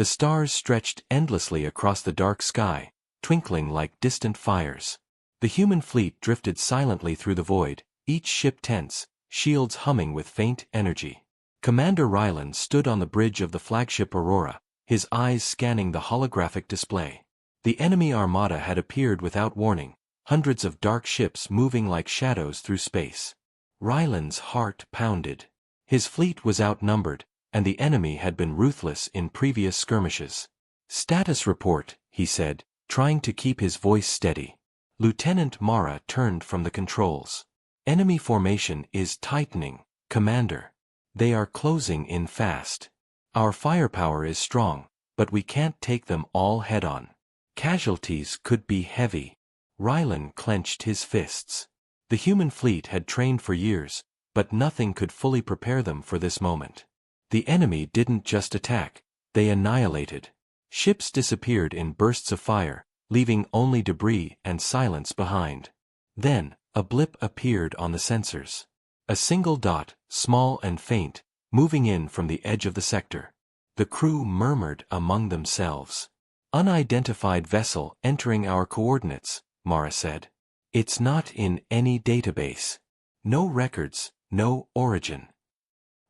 The stars stretched endlessly across the dark sky, twinkling like distant fires. The human fleet drifted silently through the void, each ship tense, shields humming with faint energy. Commander Ryland stood on the bridge of the flagship Aurora, his eyes scanning the holographic display. The enemy armada had appeared without warning, hundreds of dark ships moving like shadows through space. Ryland's heart pounded. His fleet was outnumbered, and the enemy had been ruthless in previous skirmishes. "Status report," he said, trying to keep his voice steady. Lieutenant Mara turned from the controls. "Enemy formation is tightening, Commander. They are closing in fast. Our firepower is strong, but we can't take them all head-on. Casualties could be heavy." Ryland clenched his fists. The human fleet had trained for years, but nothing could fully prepare them for this moment. The enemy didn't just attack, they annihilated. Ships disappeared in bursts of fire, leaving only debris and silence behind. Then, a blip appeared on the sensors. A single dot, small and faint, moving in from the edge of the sector. The crew murmured among themselves. "Unidentified vessel entering our coordinates," Mara said. "It's not in any database. No records, no origin."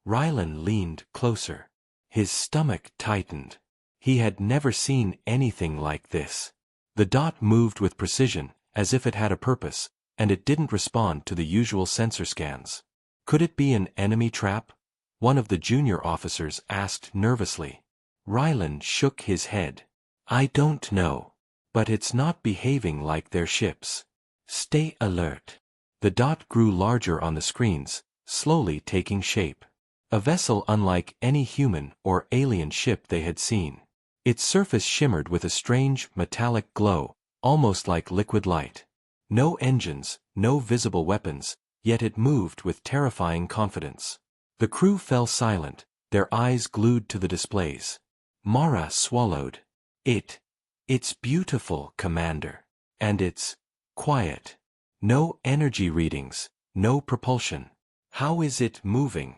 Ryland leaned closer. His stomach tightened. He had never seen anything like this. The dot moved with precision, as if it had a purpose, and it didn't respond to the usual sensor scans. "Could it be an enemy trap?" one of the junior officers asked nervously. Ryland shook his head. "I don't know. But it's not behaving like their ships. Stay alert." The dot grew larger on the screens, slowly taking shape. A vessel unlike any human or alien ship they had seen. Its surface shimmered with a strange, metallic glow, almost like liquid light. No engines, no visible weapons, yet it moved with terrifying confidence. The crew fell silent, their eyes glued to the displays. Mara swallowed. It's beautiful, Commander. And it's quiet. No energy readings, no propulsion. How is it moving?"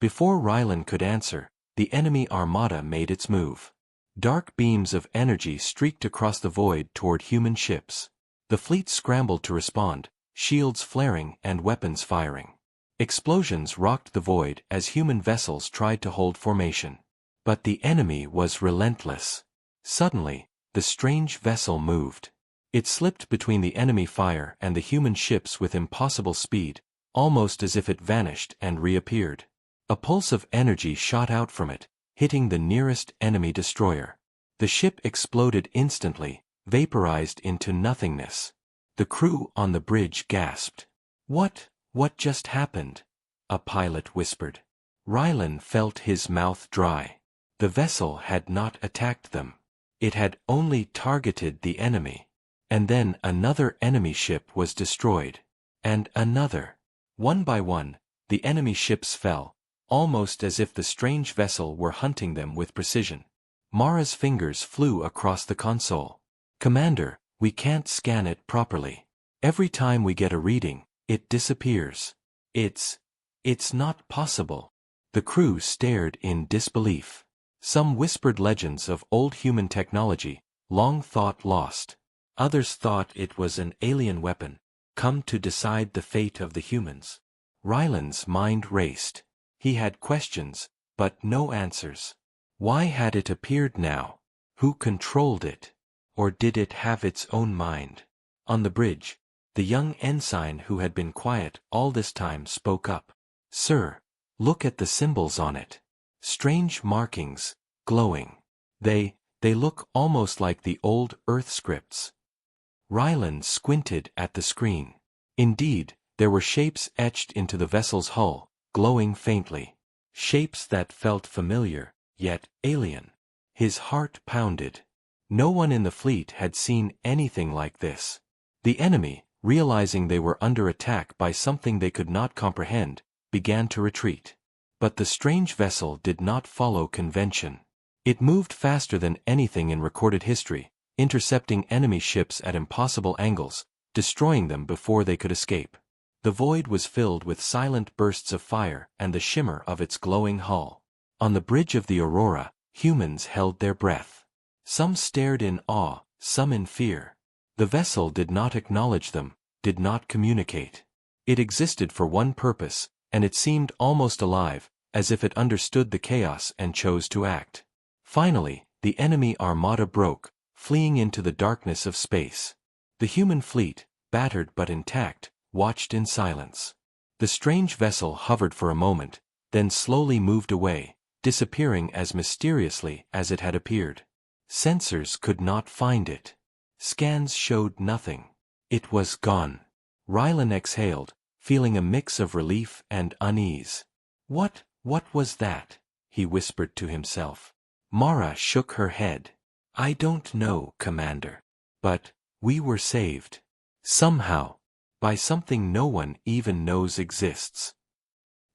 Before Ryland could answer, the enemy armada made its move. Dark beams of energy streaked across the void toward human ships. The fleet scrambled to respond, shields flaring and weapons firing. Explosions rocked the void as human vessels tried to hold formation. But the enemy was relentless. Suddenly, the strange vessel moved. It slipped between the enemy fire and the human ships with impossible speed, almost as if it vanished and reappeared. A pulse of energy shot out from it, hitting the nearest enemy destroyer. The ship exploded instantly, vaporized into nothingness. The crew on the bridge gasped. What just happened?" a pilot whispered. Ryland felt his mouth dry. The vessel had not attacked them. It had only targeted the enemy. And then another enemy ship was destroyed. And another. One by one, the enemy ships fell, almost as if the strange vessel were hunting them with precision. Mara's fingers flew across the console. "Commander, we can't scan it properly. Every time we get a reading, it disappears. It's not possible." The crew stared in disbelief. Some whispered legends of old human technology, long thought lost. Others thought it was an alien weapon, come to decide the fate of the humans. Ryland's mind raced. He had questions, but no answers. Why had it appeared now? Who controlled it? Or did it have its own mind? On the bridge, the young ensign who had been quiet all this time spoke up. "Sir, look at the symbols on it. Strange markings, glowing. They look almost like the old Earth scripts." Ryland squinted at the screen. Indeed, there were shapes etched into the vessel's hull, glowing faintly. Shapes that felt familiar, yet alien. His heart pounded. No one in the fleet had seen anything like this. The enemy, realizing they were under attack by something they could not comprehend, began to retreat. But the strange vessel did not follow convention. It moved faster than anything in recorded history, intercepting enemy ships at impossible angles, destroying them before they could escape. The void was filled with silent bursts of fire and the shimmer of its glowing hull. On the bridge of the Aurora, Humans held their breath. Some stared in awe, some in fear. The vessel did not acknowledge them, did not communicate. It existed for one purpose, and it seemed almost alive, as if it understood the chaos and chose to act. Finally, the enemy armada broke, fleeing into the darkness of space. The human fleet, battered but intact, watched in silence. The strange vessel hovered for a moment, then slowly moved away, disappearing as mysteriously as it had appeared. Sensors could not find it. Scans showed nothing. It was gone. Rylan exhaled, feeling a mix of relief and unease. What was that? He whispered to himself. Mara shook her head. I don't know, Commander. But we were saved. Somehow. By something no one even knows exists.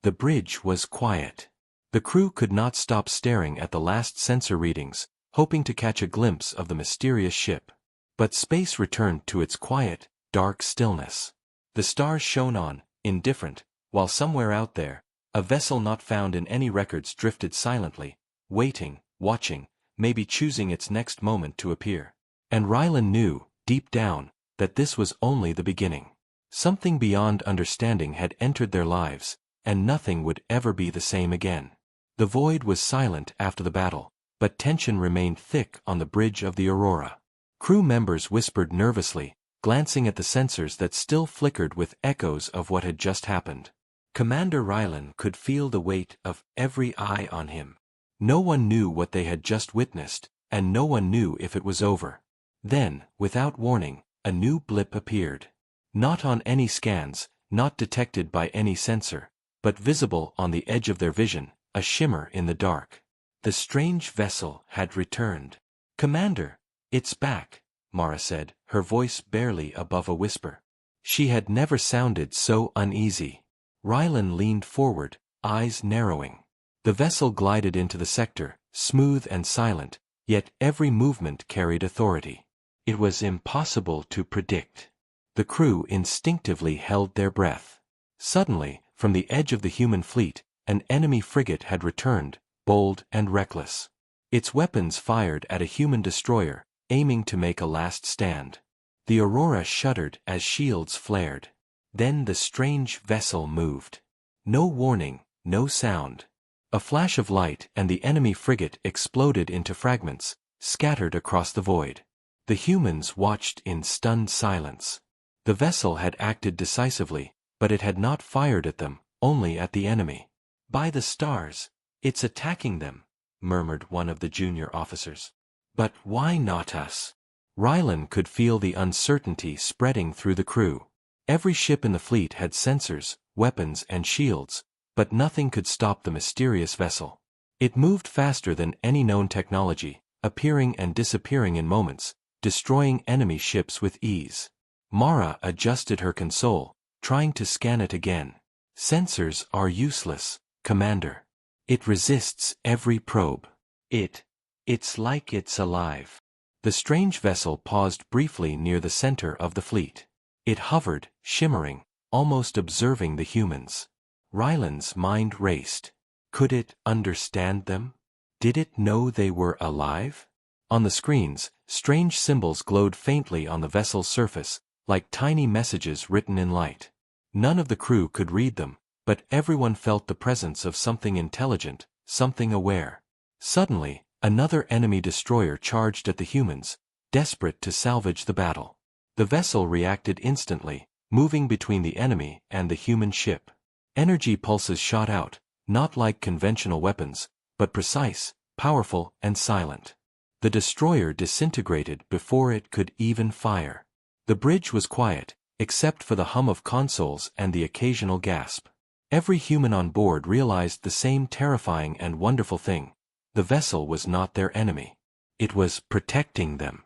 The bridge was quiet. The crew could not stop staring at the last sensor readings, hoping to catch a glimpse of the mysterious ship. But space returned to its quiet, dark stillness. The stars shone on, indifferent, while somewhere out there, a vessel not found in any records drifted silently, waiting, watching, maybe choosing its next moment to appear. And Rylan knew, deep down, that this was only the beginning. Something beyond understanding had entered their lives, and nothing would ever be the same again. The void was silent after the battle, but tension remained thick on the bridge of the Aurora. Crew members whispered nervously, glancing at the sensors that still flickered with echoes of what had just happened. Commander Rylan could feel the weight of every eye on him. No one knew what they had just witnessed, and no one knew if it was over. Then, without warning, a new blip appeared. Not on any scans, not detected by any sensor, but visible on the edge of their vision, a shimmer in the dark. The strange vessel had returned. Commander, it's back, Mara said, her voice barely above a whisper. She had never sounded so uneasy. Rylan leaned forward, eyes narrowing. The vessel glided into the sector, smooth and silent, yet every movement carried authority. It was impossible to predict. The crew instinctively held their breath. Suddenly, from the edge of the human fleet, an enemy frigate had returned, bold and reckless. Its weapons fired at a human destroyer, aiming to make a last stand. The Aurora shuddered as shields flared. Then the strange vessel moved. No warning, no sound. A flash of light and the enemy frigate exploded into fragments, scattered across the void. The humans watched in stunned silence. The vessel had acted decisively, but it had not fired at them, only at the enemy. By the stars, it's attacking them, murmured one of the junior officers. But why not us? Rylan could feel the uncertainty spreading through the crew. Every ship in the fleet had sensors, weapons and shields, but nothing could stop the mysterious vessel. It moved faster than any known technology, appearing and disappearing in moments, destroying enemy ships with ease. Mara adjusted her console, trying to scan it again. Sensors are useless, Commander. It resists every probe. It's like it's alive. The strange vessel paused briefly near the center of the fleet. It hovered, shimmering, almost observing the humans. Rylan's mind raced. Could it understand them? Did it know they were alive? On the screens, strange symbols glowed faintly on the vessel's surface, like tiny messages written in light. None of the crew could read them, but everyone felt the presence of something intelligent, something aware. Suddenly, another enemy destroyer charged at the humans, desperate to salvage the battle. The vessel reacted instantly, moving between the enemy and the human ship. Energy pulses shot out, not like conventional weapons, but precise, powerful, and silent. The destroyer disintegrated before it could even fire. The bridge was quiet, except for the hum of consoles and the occasional gasp. Every human on board realized the same terrifying and wonderful thing. The vessel was not their enemy. It was protecting them.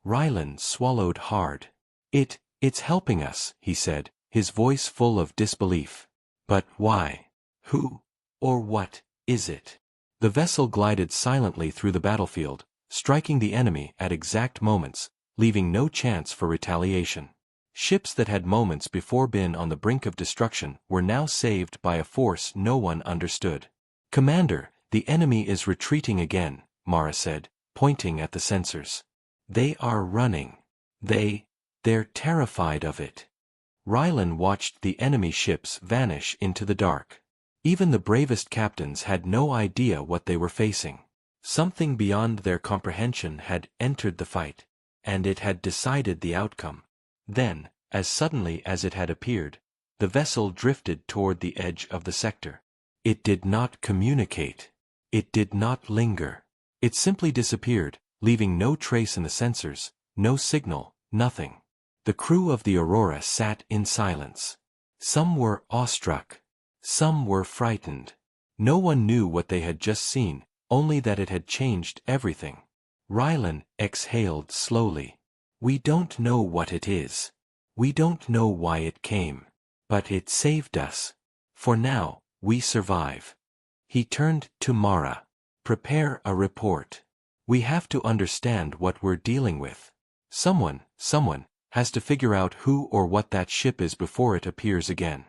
Rylan swallowed hard. It's helping us, he said, his voice full of disbelief. But why? Who? Or what is it? The vessel glided silently through the battlefield, striking the enemy at exact moments, leaving no chance for retaliation. Ships that had moments before been on the brink of destruction were now saved by a force no one understood. Commander, the enemy is retreating again, Mara said, pointing at the sensors. They are running. They're terrified of it. Rylan watched the enemy ships vanish into the dark. Even the bravest captains had no idea what they were facing. Something beyond their comprehension had entered the fight, and it had decided the outcome. Then, as suddenly as it had appeared, the vessel drifted toward the edge of the sector. It did not communicate. It did not linger. It simply disappeared, leaving no trace in the sensors, no signal, nothing. The crew of the Aurora sat in silence. Some were awestruck. Some were frightened. No one knew what they had just seen, only that it had changed everything. Rylan exhaled slowly. We don't know what it is. We don't know why it came. But it saved us. For now, we survive. He turned to Mara. Prepare a report. We have to understand what we're dealing with. Someone has to figure out who or what that ship is before it appears again.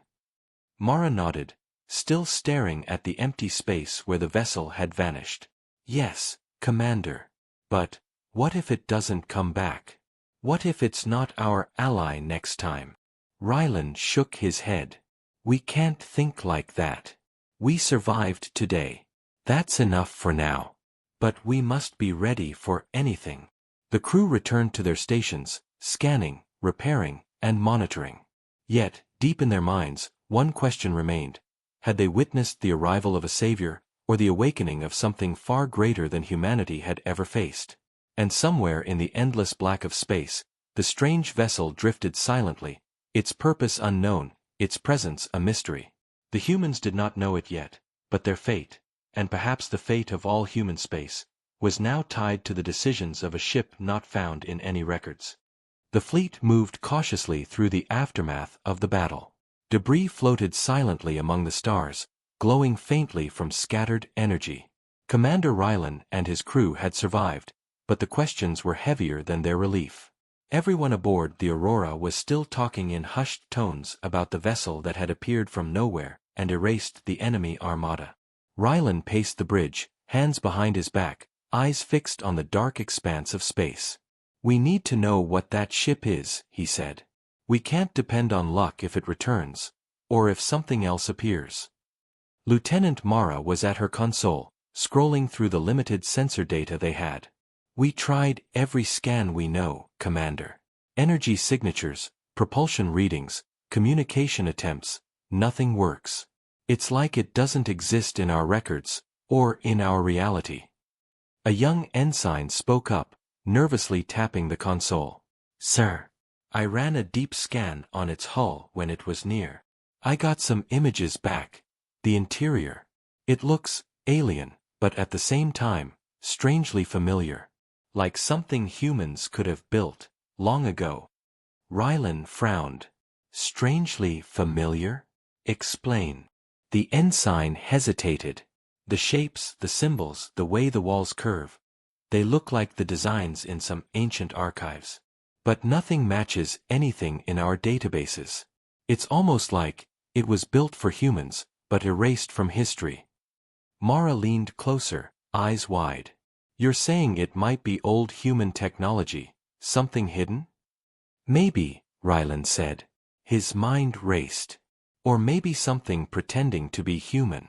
Mara nodded, still staring at the empty space where the vessel had vanished. Yes, Commander. But, what if it doesn't come back? What if it's not our ally next time? Rylan shook his head. We can't think like that. We survived today. That's enough for now. But we must be ready for anything. The crew returned to their stations, scanning, repairing, and monitoring. Yet, deep in their minds, one question remained. Had they witnessed the arrival of a savior, or the awakening of something far greater than humanity had ever faced? And somewhere in the endless black of space, the strange vessel drifted silently, its purpose unknown, its presence a mystery. The humans did not know it yet, but their fate, and perhaps the fate of all human space, was now tied to the decisions of a ship not found in any records. The fleet moved cautiously through the aftermath of the battle. Debris floated silently among the stars, glowing faintly from scattered energy. Commander Rylan and his crew had survived, but the questions were heavier than their relief. Everyone aboard the Aurora was still talking in hushed tones about the vessel that had appeared from nowhere and erased the enemy Armada. Rylan paced the bridge, hands behind his back, eyes fixed on the dark expanse of space. We need to know what that ship is, he said. We can't depend on luck if it returns, or if something else appears. Lieutenant Mara was at her console, scrolling through the limited sensor data they had. We tried every scan we know, Commander. Energy signatures, propulsion readings, communication attempts, nothing works. It's like it doesn't exist in our records, or in our reality. A young ensign spoke up, nervously tapping the console. Sir, I ran a deep scan on its hull when it was near. I got some images back. The interior. It looks alien, but at the same time, strangely familiar. Like something humans could have built, long ago. Rylan frowned. Strangely familiar? Explain. The ensign hesitated. The shapes, the symbols, the way the walls curve. They look like the designs in some ancient archives. But nothing matches anything in our databases. It's almost like it was built for humans, but erased from history. Mara leaned closer, eyes wide. You're saying it might be old human technology, something hidden? Maybe, Rylan said. His mind raced. Or maybe something pretending to be human.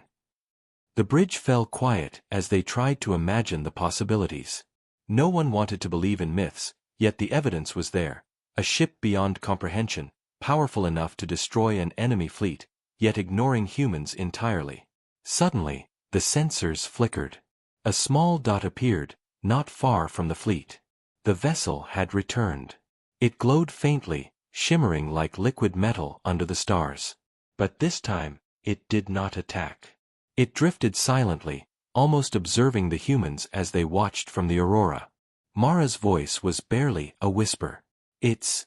The bridge fell quiet as they tried to imagine the possibilities. No one wanted to believe in myths, yet the evidence was there. A ship beyond comprehension, powerful enough to destroy an enemy fleet, yet ignoring humans entirely. Suddenly, the sensors flickered. A small dot appeared, not far from the fleet. The vessel had returned. It glowed faintly, shimmering like liquid metal under the stars. But this time, it did not attack. It drifted silently, almost observing the humans as they watched from the Aurora. Mara's voice was barely a whisper. It's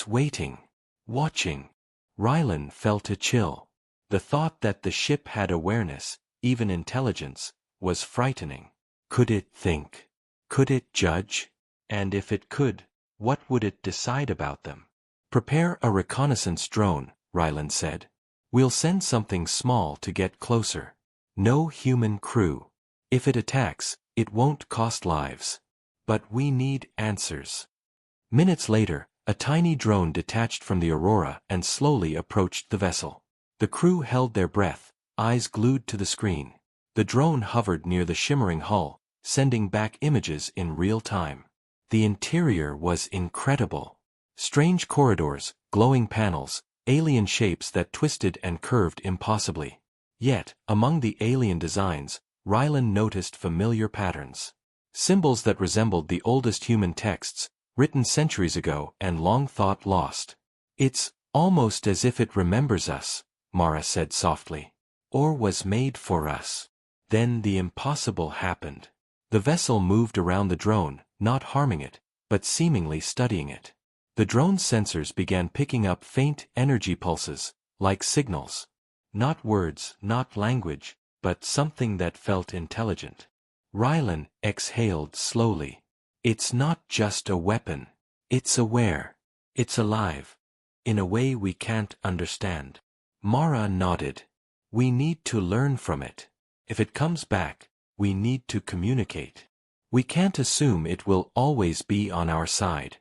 waiting. Watching. Rylan felt a chill. The thought that the ship had awareness, even intelligence, was frightening. Could it think? Could it judge? And if it could, what would it decide about them? Prepare a reconnaissance drone, Rylan said. We'll send something small to get closer. No human crew. If it attacks, It won't cost lives. But we need answers. Minutes later, a tiny drone detached from the Aurora and slowly approached the vessel. The crew held their breath, eyes glued to the screen. The drone hovered near the shimmering hull, sending back images in real time. The interior was incredible. Strange corridors, glowing panels, alien shapes that twisted and curved impossibly. Yet, among the alien designs, Rylan noticed familiar patterns. Symbols that resembled the oldest human texts, written centuries ago and long thought lost. It's almost as if it remembers us, Mara said softly. Or was made for us. Then the impossible happened. The vessel moved around the drone, not harming it, but seemingly studying it. The drone's sensors began picking up faint energy pulses, like signals. Not words, not language, but something that felt intelligent. Rylan exhaled slowly. It's not just a weapon. It's aware. It's alive. In a way we can't understand. Mara nodded. We need to learn from it. If it comes back, we need to communicate. We can't assume it will always be on our side.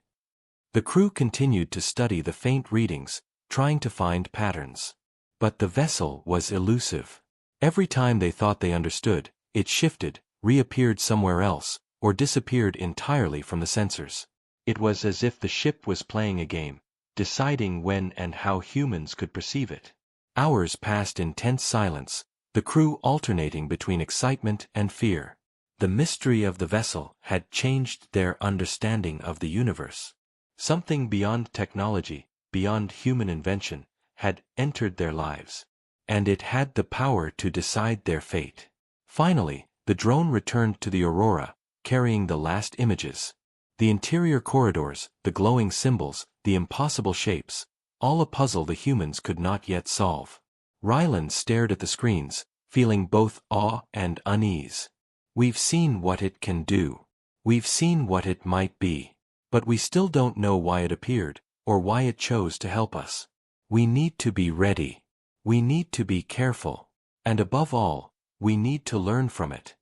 The crew continued to study the faint readings, trying to find patterns. But the vessel was elusive. Every time they thought they understood, it shifted, reappeared somewhere else, or disappeared entirely from the sensors. It was as if the ship was playing a game, deciding when and how humans could perceive it. Hours passed in tense silence, the crew alternating between excitement and fear. The mystery of the vessel had changed their understanding of the universe. Something beyond technology, beyond human invention, had entered their lives. And it had the power to decide their fate. Finally, the drone returned to the Aurora, carrying the last images. The interior corridors, the glowing symbols, the impossible shapes, all a puzzle the humans could not yet solve. Rylan stared at the screens, feeling both awe and unease. We've seen what it can do. We've seen what it might be. But we still don't know why it appeared, or why it chose to help us. We need to be ready. We need to be careful. And above all, we need to learn from it.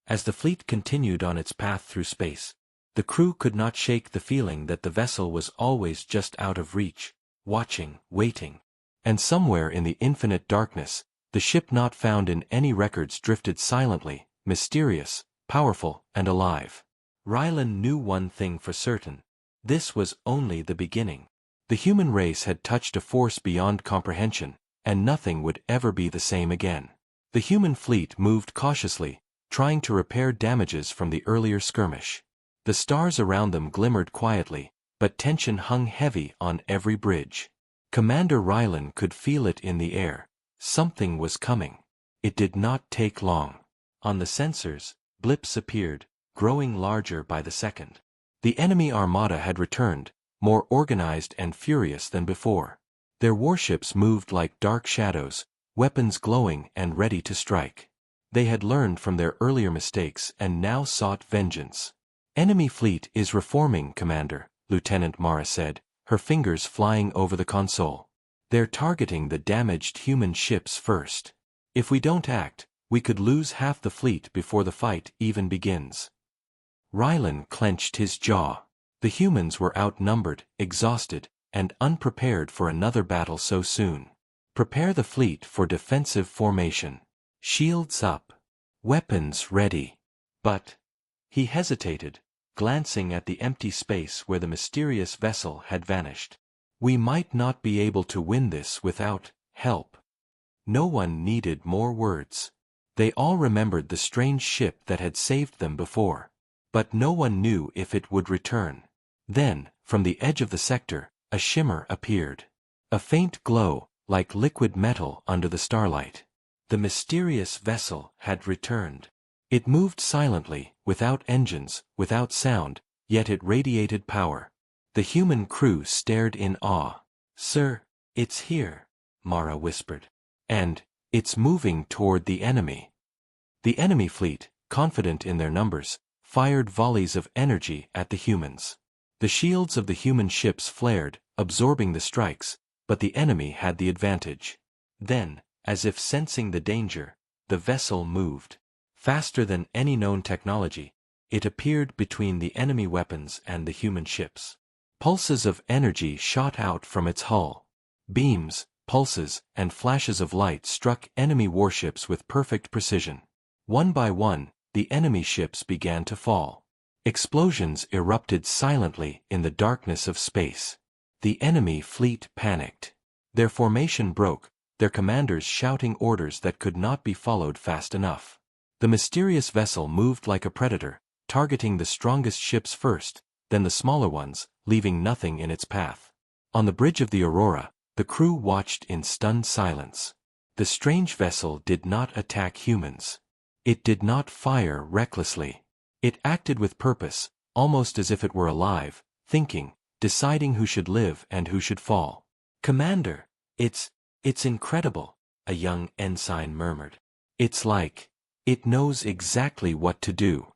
As the fleet continued on its path through space, the crew could not shake the feeling that the vessel was always just out of reach, watching, waiting. And somewhere in the infinite darkness, the ship not found in any records drifted silently, mysterious, powerful, and alive. Rylan knew one thing for certain. This was only the beginning. The human race had touched a force beyond comprehension, and nothing would ever be the same again. The human fleet moved cautiously, trying to repair damages from the earlier skirmish. The stars around them glimmered quietly, but tension hung heavy on every bridge. Commander Rylan could feel it in the air. Something was coming. It did not take long. On the sensors, blips appeared, growing larger by the second. The enemy Armada had returned, more organized and furious than before. Their warships moved like dark shadows, weapons glowing and ready to strike. They had learned from their earlier mistakes and now sought vengeance. Enemy fleet is reforming, Commander, Lieutenant Mara said, her fingers flying over the console. They're targeting the damaged human ships first. If we don't act, we could lose half the fleet before the fight even begins. Rylan clenched his jaw. The humans were outnumbered, exhausted, and unprepared for another battle so soon. Prepare the fleet for defensive formation. Shields up. Weapons ready. But he hesitated, glancing at the empty space where the mysterious vessel had vanished. We might not be able to win this without help. No one needed more words. They all remembered the strange ship that had saved them before. But no one knew if it would return. Then, from the edge of the sector, a shimmer appeared. A faint glow, like liquid metal under the starlight. The mysterious vessel had returned. It moved silently, without engines, without sound, yet it radiated power. The human crew stared in awe. "Sir, it's here," Mara whispered. "And it's moving toward the enemy." The enemy fleet, confident in their numbers, fired volleys of energy at the humans. The shields of the human ships flared, absorbing the strikes, but the enemy had the advantage. Then, as if sensing the danger, the vessel moved. Faster than any known technology, it appeared between the enemy weapons and the human ships. Pulses of energy shot out from its hull. Beams, pulses, and flashes of light struck enemy warships with perfect precision. One by one, the enemy ships began to fall. Explosions erupted silently in the darkness of space. The enemy fleet panicked. Their formation broke, their commanders shouting orders that could not be followed fast enough. The mysterious vessel moved like a predator, targeting the strongest ships first, then the smaller ones, leaving nothing in its path. On the bridge of the Aurora, the crew watched in stunned silence. The strange vessel did not attack humans. It did not fire recklessly. It acted with purpose, almost as if it were alive, thinking, deciding who should live and who should fall. "Commander, it's incredible," a young ensign murmured. "It's like, it knows exactly what to do."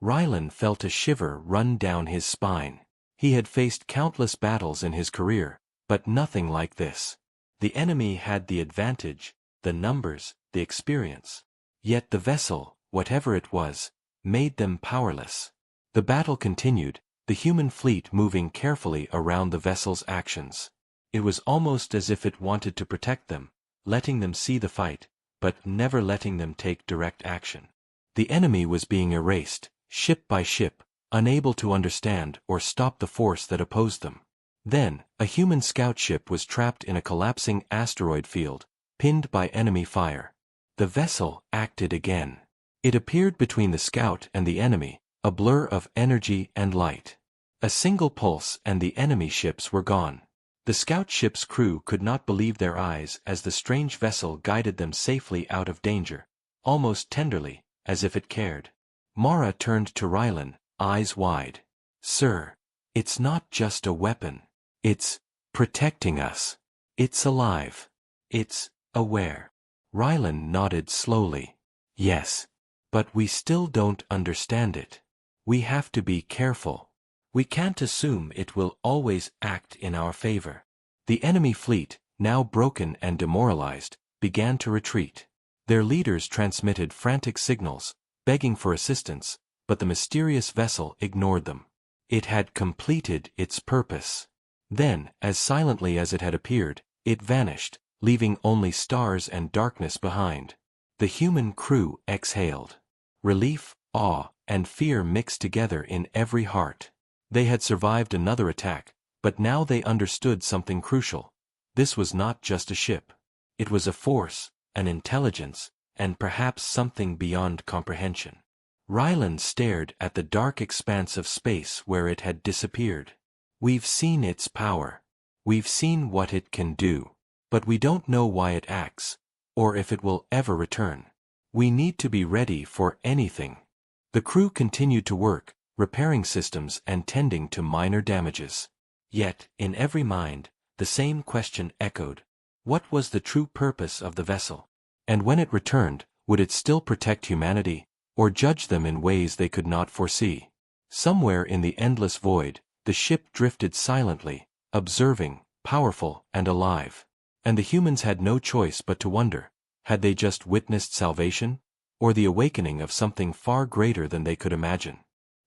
Rylan felt a shiver run down his spine. He had faced countless battles in his career, but nothing like this. The enemy had the advantage, the numbers, the experience. Yet the vessel, whatever it was, made them powerless. The battle continued, the human fleet moving carefully around the vessel's actions. It was almost as if it wanted to protect them, letting them see the fight, but never letting them take direct action. The enemy was being erased, ship by ship, unable to understand or stop the force that opposed them. Then, a human scout ship was trapped in a collapsing asteroid field, pinned by enemy fire. The vessel acted again. It appeared between the scout and the enemy, a blur of energy and light. A single pulse and the enemy ships were gone. The scout ship's crew could not believe their eyes as the strange vessel guided them safely out of danger, almost tenderly, as if it cared. Mara turned to Rylan, eyes wide. "Sir, it's not just a weapon. It's protecting us. It's alive. It's aware." Rylan nodded slowly. "Yes. But we still don't understand it. We have to be careful. We can't assume it will always act in our favor." The enemy fleet, now broken and demoralized, began to retreat. Their leaders transmitted frantic signals, begging for assistance, but the mysterious vessel ignored them. It had completed its purpose. Then, as silently as it had appeared, it vanished, leaving only stars and darkness behind. The human crew exhaled. Relief, awe, and fear mixed together in every heart. They had survived another attack, but now they understood something crucial. This was not just a ship. It was a force, an intelligence, and perhaps something beyond comprehension. Rylan stared at the dark expanse of space where it had disappeared. "We've seen its power. We've seen what it can do. But we don't know why it acts, or if it will ever return. We need to be ready for anything." The crew continued to work, repairing systems and tending to minor damages. Yet, in every mind, the same question echoed. What was the true purpose of the vessel? And when it returned, would it still protect humanity, or judge them in ways they could not foresee? Somewhere in the endless void, the ship drifted silently, observing, powerful and alive. And the humans had no choice but to wonder, had they just witnessed salvation, or the awakening of something far greater than they could imagine?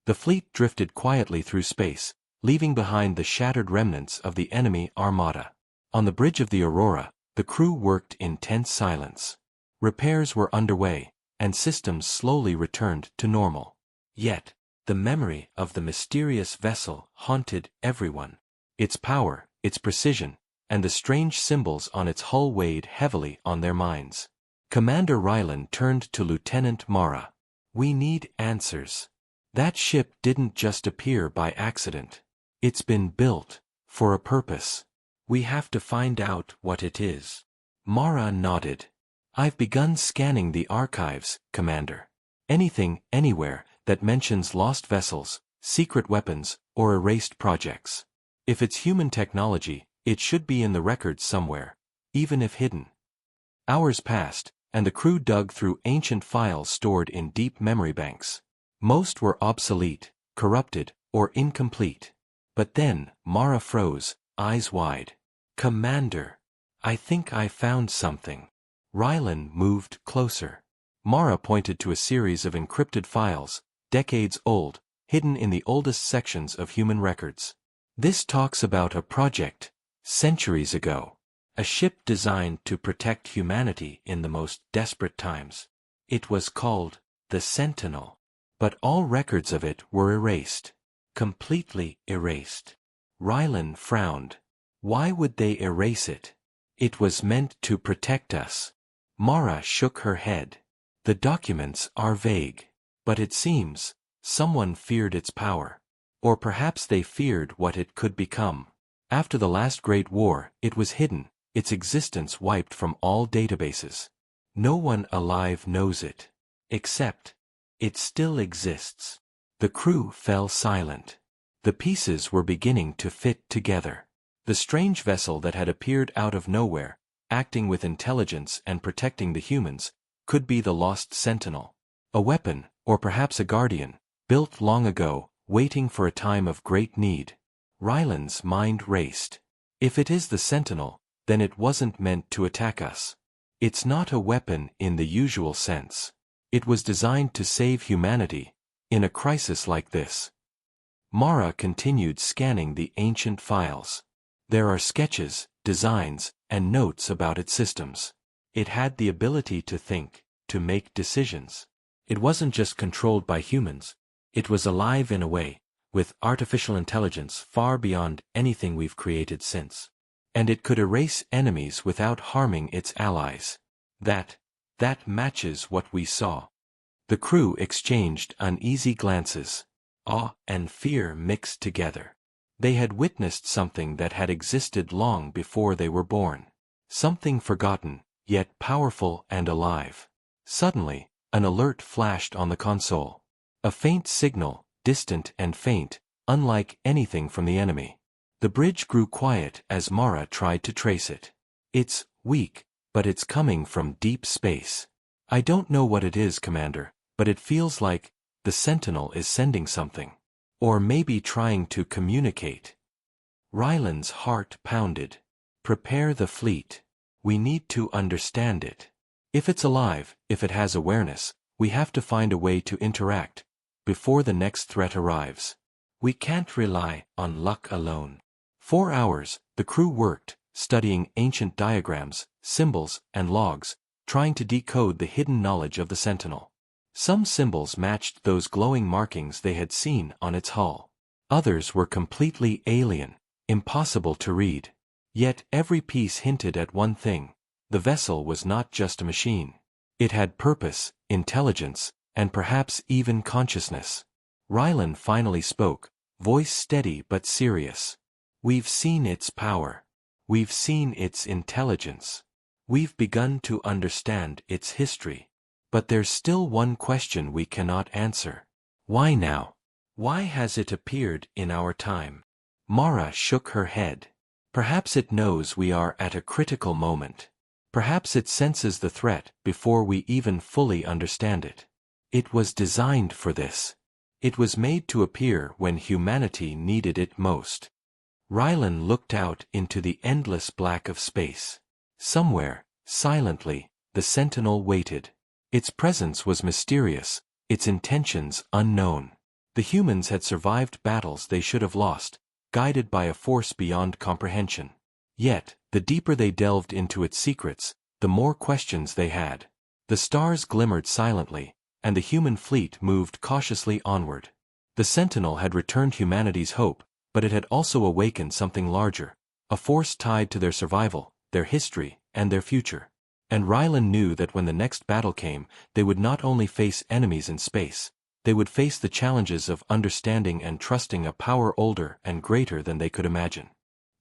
The fleet drifted quietly through space, leaving behind the shattered remnants of the enemy Armada. On the bridge of the Aurora, the crew worked in tense silence. Repairs were underway, and systems slowly returned to normal. Yet, the memory of the mysterious vessel haunted everyone. Its power, its precision, and the strange symbols on its hull weighed heavily on their minds. Commander Rylan turned to Lieutenant Mara. "We need answers. That ship didn't just appear by accident. It's been built for a purpose. We have to find out what it is." Mara nodded. "I've begun scanning the archives, Commander. Anything, anywhere, that mentions lost vessels, secret weapons, or erased projects. If it's human technology, it should be in the records somewhere, even if hidden." Hours passed, and the crew dug through ancient files stored in deep memory banks. Most were obsolete, corrupted, or incomplete. But then, Mara froze, eyes wide. "Commander, I think I found something." Rylan moved closer. Mara pointed to a series of encrypted files, decades old, hidden in the oldest sections of human records. This talks about a project, centuries ago. A ship designed to protect humanity in the most desperate times. It was called the Sentinel. But all records of it were erased. Completely erased. Rylan frowned. Why would they erase it? It was meant to protect us. Mara shook her head. The documents are vague. But it seems someone feared its power. Or perhaps they feared what it could become. After the last Great War, it was hidden, its existence wiped from all databases. No one alive knows it. Except, it still exists. The crew fell silent. The pieces were beginning to fit together. The strange vessel that had appeared out of nowhere, acting with intelligence and protecting the humans, could be the lost Sentinel. A weapon, or perhaps a guardian, built long ago, waiting for a time of great need. Rylan's mind raced. If it is the Sentinel, then it wasn't meant to attack us. It's not a weapon in the usual sense. It was designed to save humanity, in a crisis like this. Mara continued scanning the ancient files. There are sketches, designs, and notes about its systems. It had the ability to think, to make decisions. It wasn't just controlled by humans. It was alive in a way, with artificial intelligence far beyond anything we've created since. And it could erase enemies without harming its allies. That matches what we saw. The crew exchanged uneasy glances. Awe and fear mixed together. They had witnessed something that had existed long before they were born. Something forgotten, yet powerful and alive. Suddenly, an alert flashed on the console. A faint signal, distant and faint, unlike anything from the enemy. The bridge grew quiet as Mara tried to trace it. It's weak, but it's coming from deep space. I don't know what it is, Commander, but it feels like the Sentinel is sending something. Or maybe trying to communicate. Rylan's heart pounded. Prepare the fleet. We need to understand it. If it's alive, if it has awareness, we have to find a way to interact before the next threat arrives. We can't rely on luck alone. 4 hours, the crew worked, studying ancient diagrams, symbols, and logs, trying to decode the hidden knowledge of the Sentinel. Some symbols matched those glowing markings they had seen on its hull. Others were completely alien, impossible to read. Yet every piece hinted at one thing: the vessel was not just a machine. It had purpose, intelligence, and perhaps even consciousness. Rylan finally spoke, voice steady but serious. We've seen its power. We've seen its intelligence. We've begun to understand its history. But there's still one question we cannot answer. Why now? Why has it appeared in our time? Mara shook her head. Perhaps it knows we are at a critical moment. Perhaps it senses the threat before we even fully understand it. It was designed for this. It was made to appear when humanity needed it most. Rylan looked out into the endless black of space. Somewhere, silently, the Sentinel waited. Its presence was mysterious, its intentions unknown. The humans had survived battles they should have lost, guided by a force beyond comprehension. Yet, the deeper they delved into its secrets, the more questions they had. The stars glimmered silently, and the human fleet moved cautiously onward. The Sentinel had returned humanity's hope, but it had also awakened something larger, a force tied to their survival, their history, and their future. And Rylan knew that when the next battle came, they would not only face enemies in space, they would face the challenges of understanding and trusting a power older and greater than they could imagine.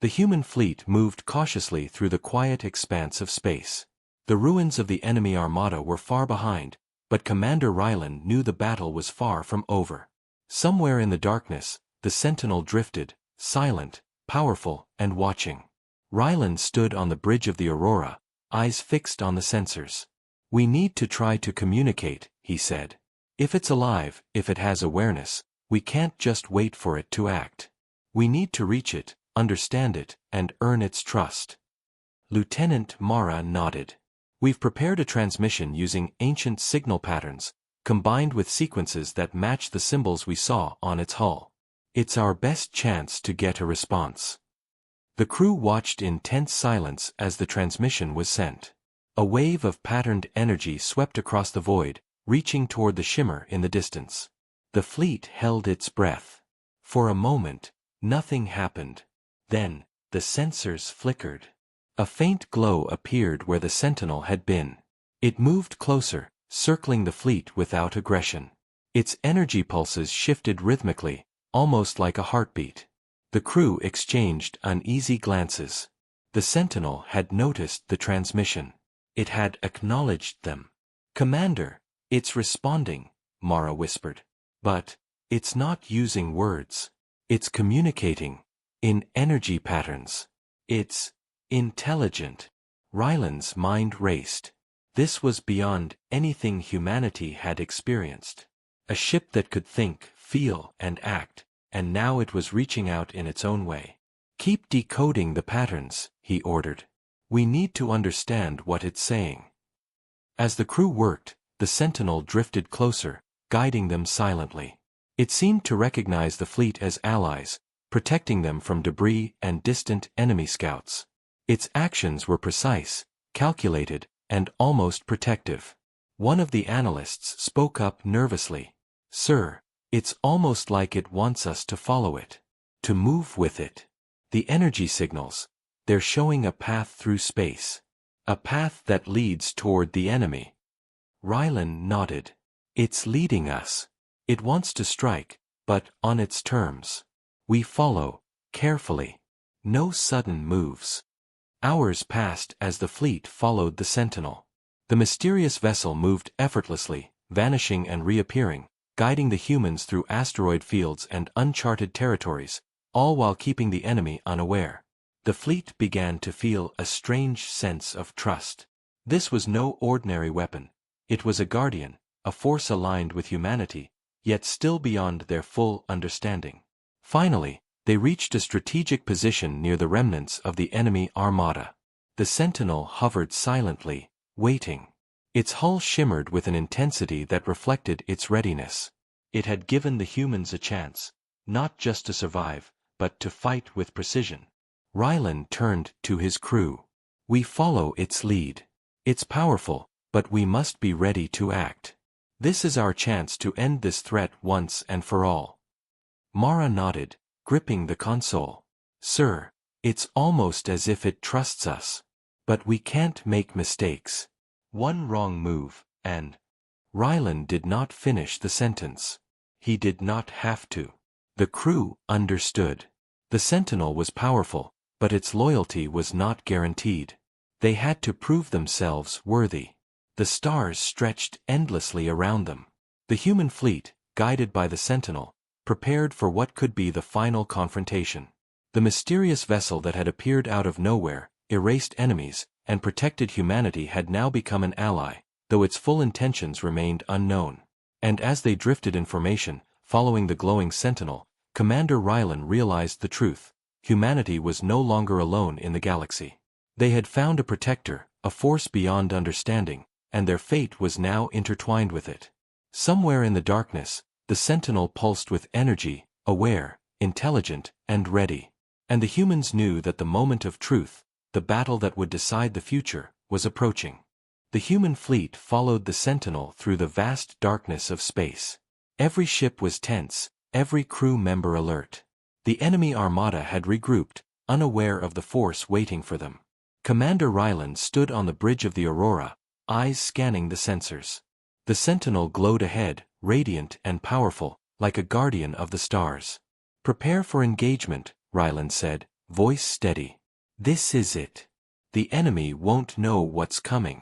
The human fleet moved cautiously through the quiet expanse of space. The ruins of the enemy Armada were far behind, but Commander Rylan knew the battle was far from over. Somewhere in the darkness, the Sentinel drifted, silent, powerful, and watching. Rylan stood on the bridge of the Aurora, eyes fixed on the sensors. We need to try to communicate, he said. If it's alive, if it has awareness, we can't just wait for it to act. We need to reach it, understand it, and earn its trust. Lieutenant Mara nodded. We've prepared a transmission using ancient signal patterns, combined with sequences that match the symbols we saw on its hull. It's our best chance to get a response." The crew watched in tense silence as the transmission was sent. A wave of patterned energy swept across the void, reaching toward the shimmer in the distance. The fleet held its breath. For a moment, nothing happened. Then, the sensors flickered. A faint glow appeared where the Sentinel had been. It moved closer, circling the fleet without aggression. Its energy pulses shifted rhythmically, almost like a heartbeat. The crew exchanged uneasy glances. The Sentinel had noticed the transmission. It had acknowledged them. "Commander, it's responding," Mara whispered. "But, it's not using words. It's communicating. In energy patterns. It's intelligent." Ryland's mind raced. This was beyond anything humanity had experienced. A ship that could think, feel, and act, and now it was reaching out in its own way. "Keep decoding the patterns," he ordered. "We need to understand what it's saying." As the crew worked, the Sentinel drifted closer, guiding them silently. It seemed to recognize the fleet as allies, protecting them from debris and distant enemy scouts. Its actions were precise, calculated, and almost protective. One of the analysts spoke up nervously. "Sir, it's almost like it wants us to follow it. To move with it. The energy signals, they're showing a path through space. A path that leads toward the enemy." Ryland nodded. "It's leading us. It wants to strike, but on its terms. We follow, carefully. No sudden moves." Hours passed as the fleet followed the Sentinel. The mysterious vessel moved effortlessly, vanishing and reappearing, guiding the humans through asteroid fields and uncharted territories, all while keeping the enemy unaware. The fleet began to feel a strange sense of trust. This was no ordinary weapon. It was a guardian, a force aligned with humanity, yet still beyond their full understanding. Finally, they reached a strategic position near the remnants of the enemy Armada. The Sentinel hovered silently, waiting. Its hull shimmered with an intensity that reflected its readiness. It had given the humans a chance, not just to survive, but to fight with precision. Ryland turned to his crew. "We follow its lead. It's powerful, but we must be ready to act. This is our chance to end this threat once and for all." Mara nodded, gripping the console. "Sir, it's almost as if it trusts us. But we can't make mistakes. One wrong move, and—" Ryland did not finish the sentence. He did not have to. The crew understood. The Sentinel was powerful, but its loyalty was not guaranteed. They had to prove themselves worthy. The stars stretched endlessly around them. The human fleet, guided by the Sentinel, prepared for what could be the final confrontation. The mysterious vessel that had appeared out of nowhere, erased enemies, and protected humanity had now become an ally, though its full intentions remained unknown. And as they drifted in formation, following the glowing Sentinel, Commander Ryland realized the truth. Humanity was no longer alone in the galaxy. They had found a protector, a force beyond understanding, and their fate was now intertwined with it. Somewhere in the darkness, the Sentinel pulsed with energy, aware, intelligent, and ready. And the humans knew that the moment of truth, the battle that would decide the future, was approaching. The human fleet followed the Sentinel through the vast darkness of space. Every ship was tense, every crew member alert. The enemy Armada had regrouped, unaware of the force waiting for them. Commander Ryland stood on the bridge of the Aurora, eyes scanning the sensors. The Sentinel glowed ahead, radiant and powerful, like a guardian of the stars. "Prepare for engagement," Ryland said, voice steady. "This is it. The enemy won't know what's coming."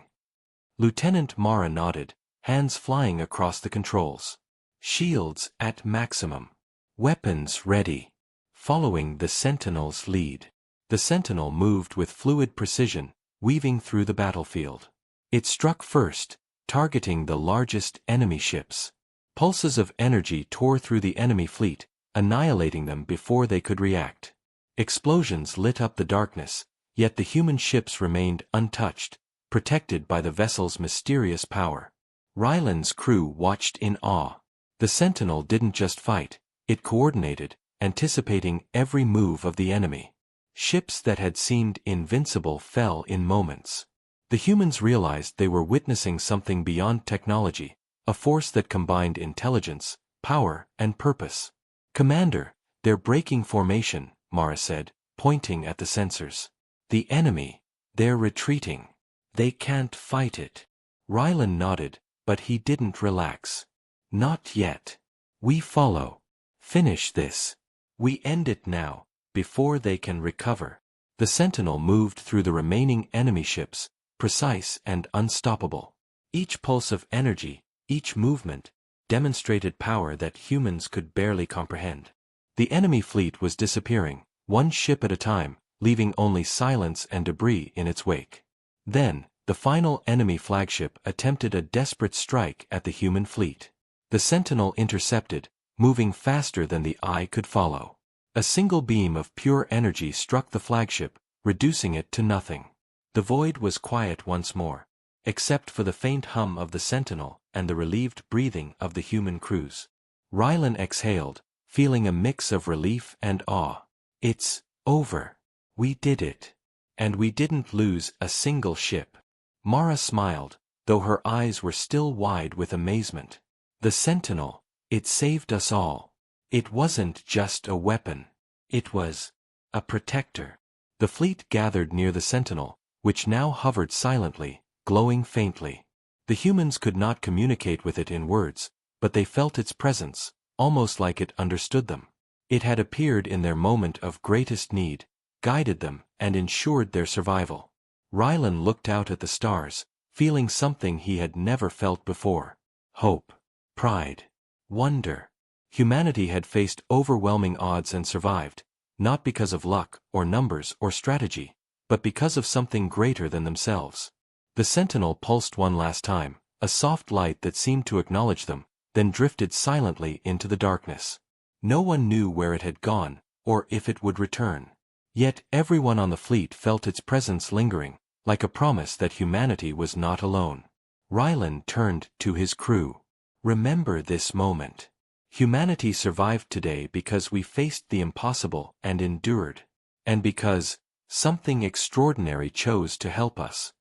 Lieutenant Mara nodded, hands flying across the controls. Shields at maximum. Weapons ready. Following the Sentinel's lead. The Sentinel moved with fluid precision, weaving through the battlefield. It struck first, targeting the largest enemy ships. Pulses of energy tore through the enemy fleet, annihilating them before they could react. Explosions lit up the darkness, yet the human ships remained untouched, protected by the vessel's mysterious power. Ryland's crew watched in awe. The Sentinel didn't just fight, it coordinated, anticipating every move of the enemy. Ships that had seemed invincible fell in moments. The humans realized they were witnessing something beyond technology, a force that combined intelligence, power, and purpose. "Commander, they're breaking formation," Mara said, pointing at the sensors. "The enemy, they're retreating. They can't fight it." Ryland nodded, but he didn't relax. "Not yet. We follow. Finish this. We end it now, before they can recover." The Sentinel moved through the remaining enemy ships, precise and unstoppable. Each pulse of energy, each movement, demonstrated power that humans could barely comprehend. The enemy fleet was disappearing, one ship at a time, leaving only silence and debris in its wake. Then, the final enemy flagship attempted a desperate strike at the human fleet. The Sentinel intercepted, moving faster than the eye could follow. A single beam of pure energy struck the flagship, reducing it to nothing. The void was quiet once more, except for the faint hum of the Sentinel and the relieved breathing of the human crews. Ryland exhaled, feeling a mix of relief and awe. "It's over. We did it. And we didn't lose a single ship." Mara smiled, though her eyes were still wide with amazement. "The Sentinel, it saved us all. It wasn't just a weapon. It was a protector." The fleet gathered near the Sentinel, which now hovered silently, glowing faintly. The humans could not communicate with it in words, but they felt its presence, almost like it understood them. It had appeared in their moment of greatest need, guided them, and ensured their survival. Ryland looked out at the stars, feeling something he had never felt before. Hope, pride, wonder. Humanity had faced overwhelming odds and survived, not because of luck, or numbers, or strategy, but because of something greater than themselves. The Sentinel pulsed one last time, a soft light that seemed to acknowledge them, then drifted silently into the darkness. No one knew where it had gone, or if it would return. Yet everyone on the fleet felt its presence lingering, like a promise that humanity was not alone. Ryland turned to his crew. "Remember this moment. Humanity survived today because we faced the impossible and endured. And because something extraordinary chose to help us."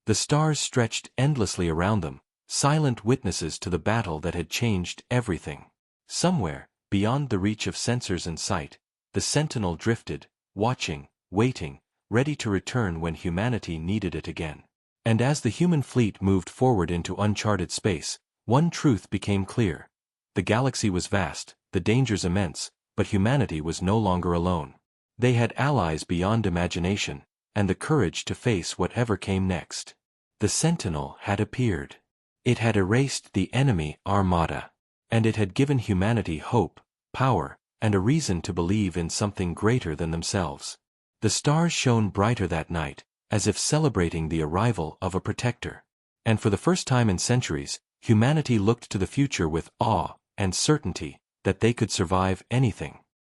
The stars stretched endlessly around them, silent witnesses to the battle that had changed everything. Somewhere, beyond the reach of sensors and sight, the Sentinel drifted, watching, waiting, ready to return when humanity needed it again. And as the human fleet moved forward into uncharted space, one truth became clear. The galaxy was vast, the dangers immense, but humanity was no longer alone. They had allies beyond imagination, and the courage to face whatever came next. The Sentinel had appeared. It had erased the enemy Armada, and it had given humanity hope, power, and a reason to believe in something greater than themselves. The stars shone brighter that night, as if celebrating the arrival of a protector. And for the first time in centuries, humanity looked to the future with awe and certainty that they could survive anything.